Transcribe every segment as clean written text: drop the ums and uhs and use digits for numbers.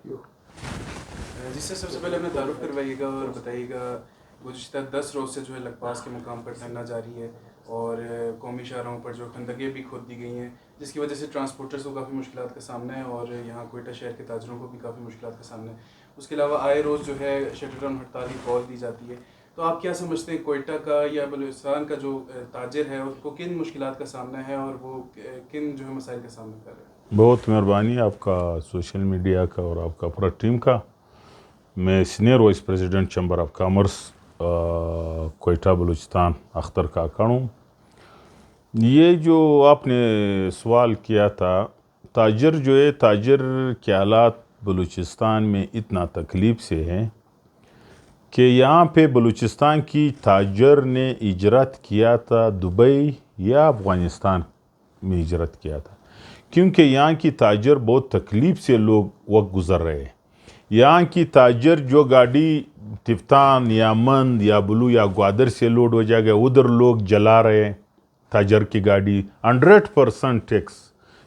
جس سے سب سے پہلے اپنا تعارف کروائیے گا اور بتائیے گا گزشتہ 10 روز سے جو ہے لکپاس کے مقام پر دھرنا جاری ہے اور قومی شاہراہوں پر جو خندقیں بھی کھود دی گئی ہیں جس کی وجہ سے ٹرانسپورٹرز کو کافی مشکلات کا سامنا ہے اور یہاں کوئٹہ شہر کے تاجروں کو بھی کافی مشکلات کا سامنا ہے. اس کے علاوہ آئے روز جو ہے شٹر ڈاؤن ہڑتال کی کال دی جاتی ہے. تو آپ کیا سمجھتے ہیں کوئٹہ کا یا بلوچستان کا جو تاجر ہے اس کو کن مشکلات کا سامنا ہے اور وہ کن جو ہے مسائل کا سامنا کر رہے ہیں؟ بہت مہربانی آپ کا سوشل میڈیا کا اور آپ کا پورا ٹیم کا. میں senior vice president chamber of commerce Quetta Balochistan Akhtar Kakar ہوں. یہ جو آپ نے سوال کیا تھا تاجر جو ہے تاجر کے حالات بلوچستان میں اتنا تکلیف سے ہیں کہ یہاں پہ بلوچستان کی تاجر نے ہجرت کیا تھا دبئی یا افغانستان میں ہجرت کیا تھا کیونکہ یہاں کی تاجر بہت تکلیف سے لوگ وقت گزر رہے ہیں. یہاں کی تاجر جو گاڑی تفتان یا مند یا بلو یا گوادر سے لوڈ ہو جائے گا ادھر لوگ جلا رہے ہیں تاجر کی گاڑی 100% ٹیکس.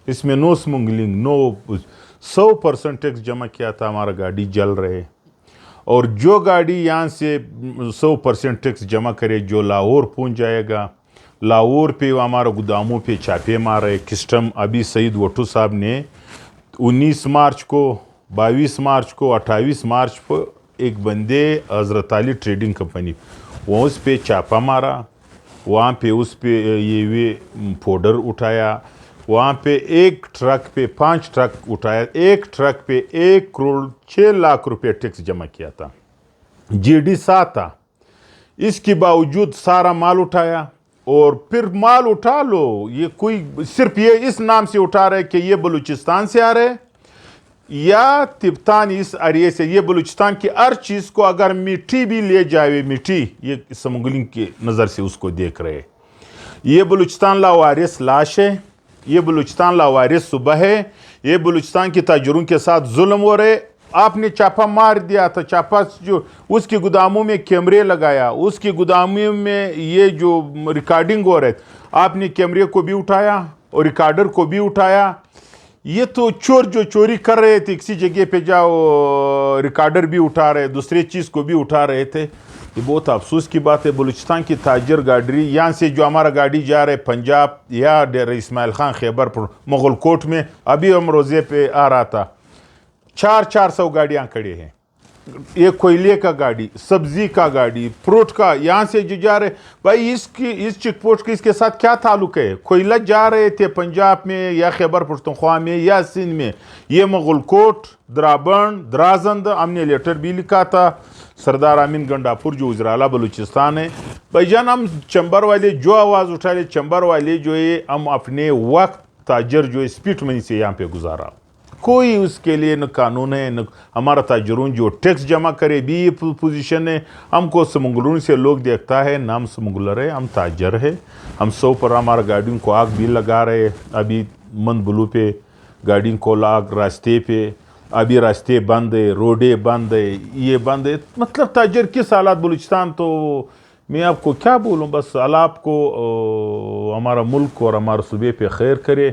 اس میں نو اسمگلنگ نو 100% ٹیکس جمع کیا تھا ہمارا گاڑی جل رہے. اور جو گاڑی یہاں سے 100% ٹیکس جمع کرے جو لاہور پہنچ جائے گا لاہور پہ ہمارا گوداموں پہ چھاپے مارے کسٹم. ابھی سعید وٹو صاحب نے 19 مارچ کو 22 مارچ کو 28 مارچ کو ایک بندے حضرت علی ٹریڈنگ کمپنی وہ اس پہ چھاپا مارا. وہاں پہ اس پہ یہ پاؤڈر اٹھایا. وہاں پہ ایک ٹرک پہ 5 ٹرک اٹھایا. ایک ٹرک پہ 1,06,00,000 روپے ٹیکس جمع کیا تھا. جی ڈی 7 تھا. اس کے باوجود سارا مال اٹھایا. اور پھر مال اٹھا لو یہ کوئی صرف یہ اس نام سے اٹھا رہے کہ یہ بلوچستان سے آ رہے یا تبتان اس ایریے سے. یہ بلوچستان کی ہر چیز کو اگر مٹی بھی لے جائے مٹی یہ اسمگلنگ کی نظر سے اس کو دیکھ رہے. یہ بلوچستان لاوارث لاش ہے. یہ بلوچستان لاوارث صبح ہے. یہ بلوچستان کی تاجروں کے ساتھ ظلم ہو رہے. آپ نے چاپا مار دیا تھا. چاپا جو اس کی گوداموں میں کیمرے لگایا اس کی گوداموں میں یہ جو ریکارڈنگ ہو رہے آپ نے کیمرے کو بھی اٹھایا اور ریکارڈر کو بھی اٹھایا. یہ تو چور جو چوری کر رہے تھے کسی جگہ پہ جاؤ ریکارڈر بھی اٹھا رہے دوسرے چیز کو بھی اٹھا رہے تھے. یہ بہت افسوس کی بات ہے. بلوچستان کی تاجر گاڑی یہاں سے جو ہمارا گاڑی جا رہے پنجاب یا ڈیرہ اسماعیل خان خیبر مغل کوٹ میں ابھی ہم روزے پہ آ رہا تھا 400 گاڑیاں کھڑے ہیں. ایک کوئلے کا گاڑی سبزی کا گاڑی فروٹ کا یہاں سے جو جا رہے بھائی اس چیک پوسٹ کے اس کے ساتھ کیا تعلق ہے. کوئلہ جا رہے تھے پنجاب میں یا خیبر پختونخوا میں یا سندھ میں. یہ مغل کوٹ درابند درازند ہم نے لیٹر بھی لکھا تھا. سردار امین گنڈاپور جو وزراء بلوچستان ہے بھائی جان ہم چمبر والے جو آواز اٹھا لے چمبر والے جو ہے ہم اپنے وقت تاجر جو اسپیٹ منی سے یہاں پہ گزارا. کوئی اس کے لیے نہ قانون ہے نہ ہمارا تاجرون جو ٹیکس جمع کرے بھی یہ پوزیشن ہے. ہم کو سمگلروں سے لوگ دیکھتا ہے نہ ہم سمگلر ہے ہم تاجر ہے. ہم 100 پر ہمارا گاڑیوں کو آگ بھی لگا رہے. ابھی مند بلو پہ گاڑیوں کو آگ راستے پہ ابھی راستے بند ہے روڈیں بند ہے یہ بند ہے. مطلب تاجر کس حالات بلوچستان تو میں آپ کو کیا بولوں بس اللہ آپ کو ہمارا ملک اور ہمارے صوبے پہ خیر کرے.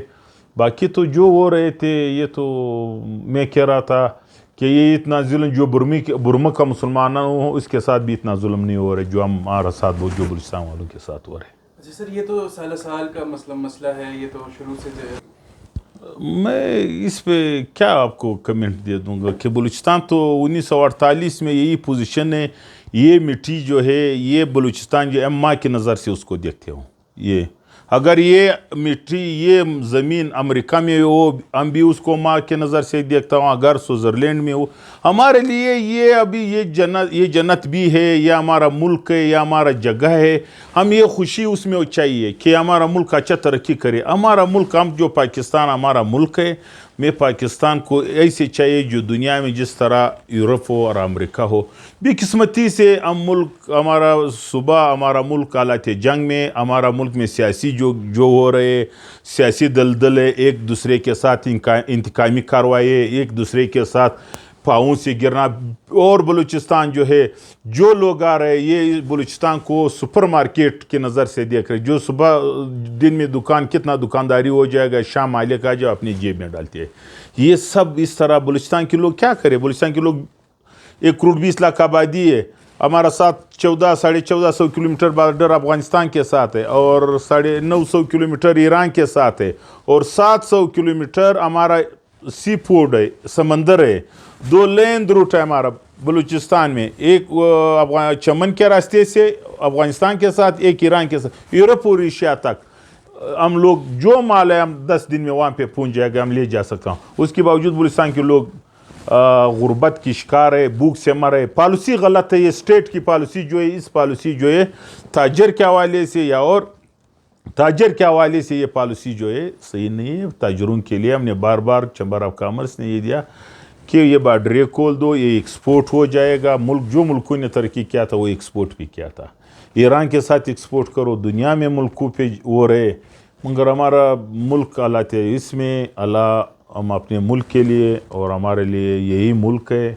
باقی تو جو ہو رہے تھے یہ تو میں کہہ رہا تھا کہ یہ اتنا ظلم جو برما کا مسلمانوں ہو اس کے ساتھ بھی اتنا ظلم نہیں ہو رہا جو ہمارا ساتھ جو بلوچستان والوں کے ساتھ ہو رہے. جی سر یہ تو سال کا مسئلہ ہے. یہ تو شروع سے میں اس پہ کیا آپ کو کمنٹ دے دوں گا کہ بلوچستان تو 1948 میں یہی پوزیشن ہے. یہ مٹی جو ہے یہ بلوچستان جو ماں کی نظر سے اس کو دیکھتے ہوں. یہ اگر یہ مٹی یہ زمین امریکہ میں ہو ہم بھی اس کو ماں کے نظر سے دیکھتا ہوں. اگر سوئٹزرلینڈ میں ہو ہمارے لیے یہ ابھی یہ جنت بھی ہے. یہ ہمارا ملک ہے یہ ہمارا جگہ ہے. ہم یہ خوشی اس میں چاہیے کہ ہمارا ملک اچھا ترقی کرے. ہمارا ملک ہم جو پاکستان ہمارا ملک ہے. میں پاکستان کو ایسے چاہیے جو دنیا میں جس طرح یورپ ہو اور امریکہ ہو. بھی قسمتی سے ہم ملک ہمارا صبح ہمارا ملک حالات جنگ میں ہمارا ملک میں سیاسی جو ہو رہے سیاسی دلدل ہے ایک دوسرے کے ساتھ انتقامی کارروائی ایک دوسرے کے ساتھ پاؤں سے گرنا. اور بلوچستان جو ہے جو لوگ آ رہے یہ بلوچستان کو سپر مارکیٹ کی نظر سے دیکھ رہے, جو صبح دن میں دکان کتنا دکانداری ہو جائے گا, شام مالک آ جائے اپنی جیب میں ڈالتی ہے. یہ سب اس طرح بلوچستان کے لوگ کیا کرے. بلوچستان کے لوگ 1 کروڑ 20 لاکھ آبادی ہے. ہمارا ساتھ 1400-1450 کلومیٹر بارڈر افغانستان کے ساتھ ہے, اور 950 کلومیٹر ایران کے ساتھ ہے, اور 700 کلومیٹر ہمارا سی فوڈ ہے, سمندر ہے. 2 لینڈ روٹ ہے ہمارا بلوچستان میں, ایک چمن کے راستے سے افغانستان کے ساتھ, ایک ایران کے ساتھ, یورپ اور ایشیا تک. ہم لوگ جو مال ہے ہم 10 دن میں وہاں پہ پہنچ جائے گا, ہم لے جا سکتا ہوں. اس کے باوجود بلوچستان کے لوگ غربت کی شکار ہے, بھوک سے مر رہے. پالیسی غلط ہے. یہ اسٹیٹ کی پالیسی جو ہے, اس پالیسی جو ہے تاجر کے حوالے سے یا اور تاجر کے حوالے سے یہ پالیسی جو ہے صحیح نہیں ہے. تاجروں کے لیے ہم نے بار بار چیمبر آف کامرس نے یہ دیا کہ یہ بارڈریں کھول دو, یہ ایکسپورٹ ہو جائے گا. جو ملکوں نے ترقی کیا تھا وہ ایکسپورٹ بھی کیا تھا. ایران کے ساتھ ایکسپورٹ کرو, دنیا میں ملکوں پہ ہو رہے, مگر ہمارا ملک حالات ہے اس میں. اللہ ہم اپنے ملک کے لیے اور ہمارے لیے یہی ملک ہے,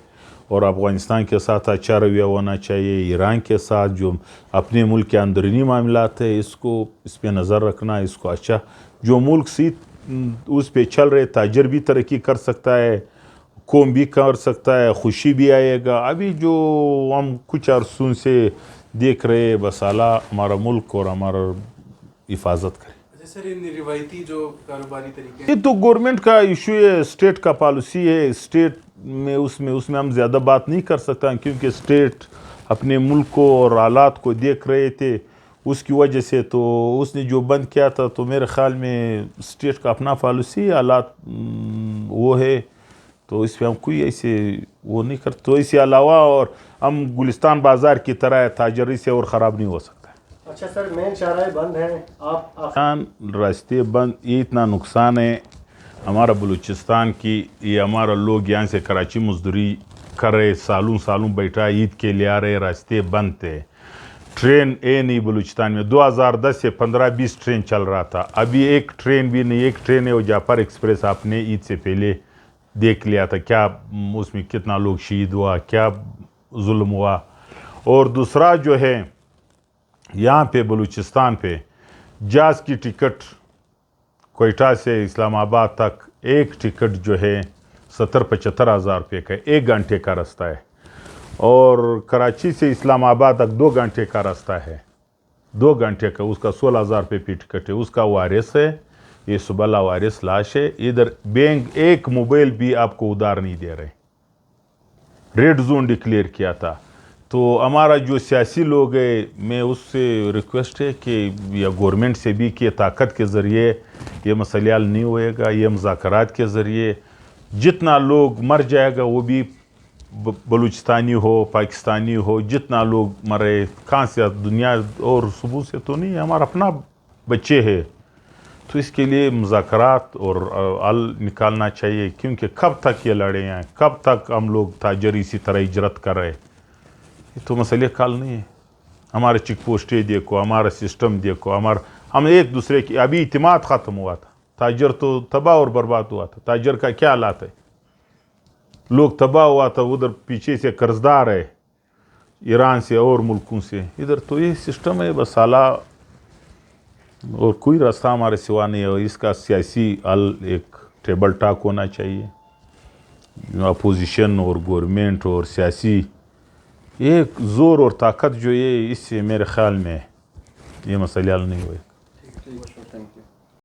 اور افغانستان کے ساتھ اچھا رویہ ہونا چاہیے. ایران کے ساتھ جو اپنے ملک کے اندرونی معاملات ہے اس پہ نظر رکھنا, اس کو اچھا جو ملک اس پہ چل رہے, تاجر بھی ترقی کر سکتا ہے, قوم بھی کر سکتا ہے, خوشی بھی آئے گا. ابھی جو ہم کچھ عرصوں سے دیکھ رہے, بس اللہ ہمارا ملک اور ہمارا حفاظت کرے. سر ان روایتی جو کاروباری طریقے, یہ تو گورنمنٹ کا ایشو ہے, اسٹیٹ کا پالیسی ہے. اسٹیٹ میں اس میں ہم زیادہ بات نہیں کر سکتا, کیونکہ اسٹیٹ اپنے ملک کو اور حالات کو دیکھ رہے تھے اس کی وجہ سے. تو اس نے جو بند کیا تھا, تو میرے خیال میں اسٹیٹ کا اپنا پالیسی حالات وہ ہے, تو اس پہ ہم کوئی ایسے وہ نہیں کرتے. تو اس کے علاوہ اور ہم گلستان بازار کی طرح ہے, تاجری سے اور خراب نہیں ہو سکتا. اچھا سر, مین شاہراہیں بند ہیں, آپ راستے بند, یہ اتنا نقصان ہے ہمارا بلوچستان کی. یہ ہمارا لوگ یہاں سے کراچی مزدوری کر رہے, سالوں بیٹھا, عید کے لیے آ رہے, راستے بند تھے. ٹرین نہیں بلوچستان میں. 2010 سے 15-20 ٹرین چل رہا تھا, ابھی ایک ٹرین بھی نہیں. ایک ٹرین ہے وہ جعفر ایکسپریس, آپ نے عید سے پہلے دیکھ لیا تھا کیا اس میں کتنا لوگ شہید ہوا, کیا ظلم ہوا. اور دوسرا جو ہے یہاں پہ بلوچستان پہ جہاز کی ٹکٹ کوئٹہ سے اسلام آباد تک ایک ٹکٹ جو ہے 70-75 ہزار روپے کا, 1 گھنٹے کا راستہ ہے. اور کراچی سے اسلام آباد تک 2 گھنٹے کا راستہ ہے, 2 گھنٹے کا, اس کا 16 ہزار روپے پہ ٹکٹ ہے. اس کا وارث ہے, یہ صبح وارث لاش ہے. ادھر بینک ایک موبائل بھی آپ کو ادھار نہیں دے رہے, ریڈ زون ڈکلیئر کیا تھا. تو ہمارا جو سیاسی لوگ ہے, میں اس سے ریکویسٹ ہے کہ یا گورنمنٹ سے بھی کہ طاقت کے ذریعے یہ مسئلہ حل نہیں ہوئے گا. یہ مذاکرات کے ذریعے جتنا لوگ مر جائے گا, وہ بھی بلوچستانی ہو پاکستانی ہو, جتنا لوگ مرے کہاں سے, دنیا اور صبح سے تو نہیں, ہمارا اپنا بچے ہے. تو اس کے لیے مذاکرات اور حل نکالنا چاہیے, کیونکہ کب تک یہ لڑے ہیں, کب تک ہم لوگ تاجر اسی طرح ہجرت کر رہے. یہ تو مسئلہ حل نہیں ہے. ہمارے چیک پوسٹیں دیکھو, ہمارا سسٹم دیکھو, ہم ایک دوسرے کی ابھی اعتماد ختم ہوا تھا. تاجر تو تباہ اور برباد ہوا تھا. تاجر کا کیا حالات ہے, لوگ تباہ ہوا تھا, ادھر پیچھے سے قرضدار ہے ایران سے اور ملکوں سے. ادھر تو یہ سسٹم ہے, بس اعلیٰ اور کوئی راستہ ہمارے سوا نہیں ہے. اس کا سیاسی حل ایک ٹیبل ٹاک ہونا چاہیے. اپوزیشن اور گورنمنٹ اور سیاسی ایک زور اور طاقت جو ہے, اس سے میرے خیال میں یہ مسئلہ حل نہیں ہوئے.